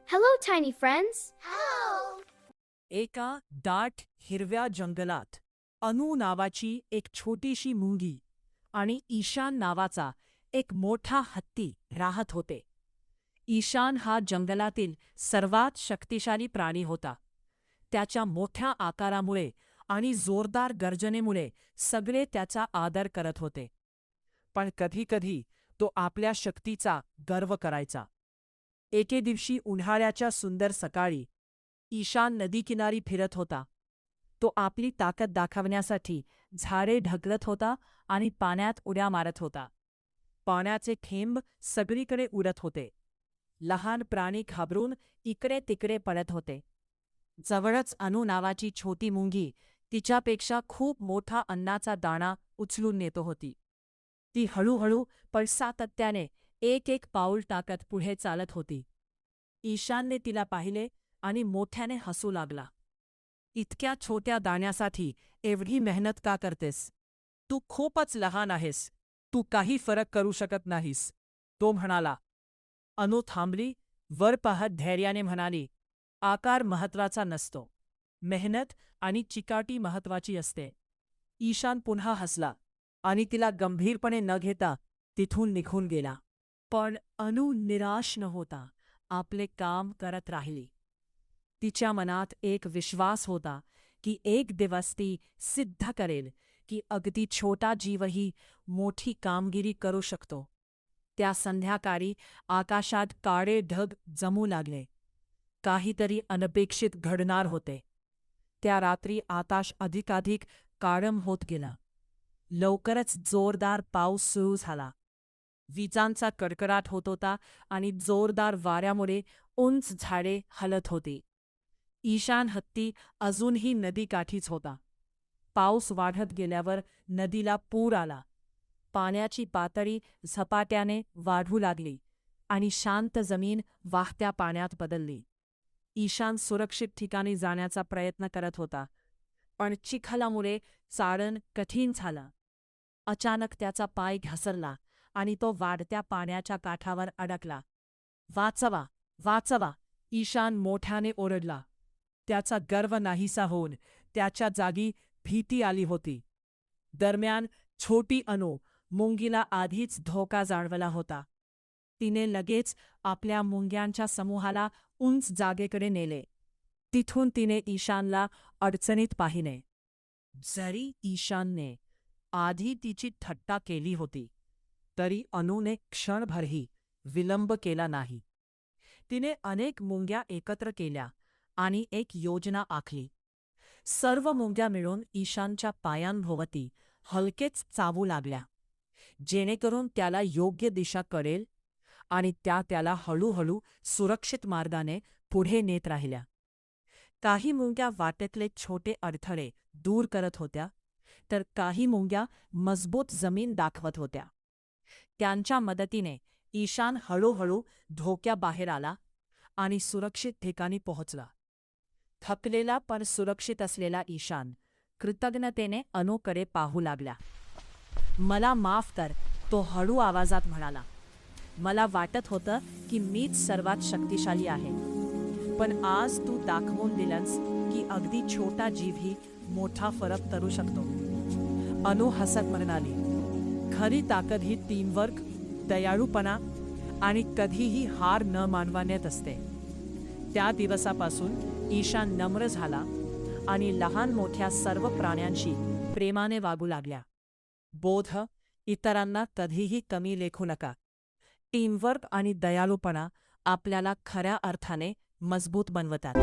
Hello, tiny friends. Hello. एका दाट हिरव्या जंगलात अनु नावाची एक छोटीशी मुंगी आणि ईशान नावाचा एक मोठा हत्ती राहत होते. ईशान हा जंगलातील सर्वात शक्तिशाली प्राणी होता. त्याच्या मोठ्या आकारामुळे आणि जोरदार गर्जनेमुळे सगळे त्याचा आदर करत होते. पण कधीकधी तो आपल्या शक्तीचा गर्व करायचा. एके दिवशी उन्हाळ्याच्या सुंदर सकाळी ईशान नदीकिनारी फिरत होता. तो आपली ताकद दाखवण्यासाठी झाडे ढकलत होता आणि पाण्यात उड्या मारत होता. पाण्याचे थेंब सगळीकडे उडत होते. लहान प्राणी घाबरून इकडे तिकडे पडत होते. जवळच अनु नावाची छोटी मुंगी तिच्यापेक्षा खूप मोठा अन्नाचा दाणा उचलून नेतो होती. ती हळूहळू पण सातत्याने एक एक पाऊल टाकत पुढे चालत होती. ईशानने तिला पाहिले आणि मोठ्याने हसू लागला. इतक्या छोट्या दाण्यासाठी एवढी मेहनत का करतेस? तू खूपच लहान आहेस. तू काही फरक करू शकत नाहीस, तो म्हणाला. अनु थांबली, वर पाहत धैर्याने म्हणाली, आकार महत्वाचा नसतो. मेहनत आणि चिकाटी महत्वाची असते. ईशान पुन्हा हसला आणि तिला गंभीरपणे न घेता तिथून निघून गेला. पण अनु निराश न होता आपले काम करत राहिली. तिच्या मनात एक विश्वास होता की एक दिवस ती सिद्ध करेल की अगदी छोटा जीवही मोठी कामगिरी करू शकतो. त्या संध्याकाळी आकाशात काळे ढग जमू लागले. काहीतरी अनपेक्षित घडणार होते. त्या रात्री आकाश अधिकाधिक काळम होत गेला. लवकरच जोरदार पाऊस सुरू झाला. विजांचा कडकडाट होत होता आणि जोरदार वाऱ्यामुळे उंच झाडे हलत होती. ईशान हत्ती अजूनही नदीकाठीच होता. पाऊस वाढत गेल्यावर नदीला पूर आला. पाण्याची पातळी झपाट्याने वाढू लागली आणि शांत जमीन वाहत्या पाण्यात बदलली. ईशान सुरक्षित ठिकाणी जाण्याचा प्रयत्न करत होता, पण चिखलामुळे चालन कठीण झालं. अचानक त्याचा पाय घसरला आणि तो वाढत्या पाण्याच्या काठावर अडकला. वाचवा, वाचवा, ईशान मोठ्याने ओरडला. त्याचा गर्व नाहीसा होऊन त्याच्या जागी भीती आली होती. दरम्यान छोटी अनु मुंगीला आधीच धोका जाणवला होता. तिने लगेच आपल्या मुंग्यांच्या समूहाला उंच जागेकडे नेले. तिथून तिने ईशानला अडचणीत पाहिले. जरी ईशानने आधी तिची थट्टा केली होती, तरी अनुने क्षणभरही विलंब केला नाही. तिने अनेक मुंग्या एकत्र केल्या आणि एक योजना आखली. सर्व मुंग्या मिळून ईशानच्या पायांभोवती हलकेच चावू लागल्या, जेणेकरून त्याला योग्य दिशा कळेल आणि त्याला हळूहळू सुरक्षित मार्गाने पुढे नेत राहिल्या. काही मुंग्या वाटेतले छोटे अडथळे दूर करत होत्या, तर काही मुंग्या मजबूत जमीन दाखवत होत्या. त्यांच्या मदतीने ईशान हळूहळू धोक्याबाहेर आला आणि सुरक्षित ठिकाणी पोहोचला. थकलेला पण सुरक्षित असलेला ईशान कृतज्ञतेने अनुकडे पाहू लागला. मला माफ कर, तो हळू आवाजात म्हणाला. मला वाटत होतं की मीच सर्वात शक्तिशाली आहे, पण आज तू दाखवून दिलंस की अगदी छोटा जीवही मोठा फरक करू शकतो. अनु हसत म्हणाली, खरी ताकद ही टीमवर्क, दयाळूपणा आणि कधीही हार न मानण्यात असते. त्या दिवसापासून ईशान नम्र झाला आणि लहान मोठ्या सर्व प्राण्यांशी प्रेमाने वागू लागल्या. बोध, इतरांना कधीही कमी लेखू नका. टीमवर्क आणि दयाळूपणा आपल्याला खऱ्या अर्थाने मजबूत बनवतात.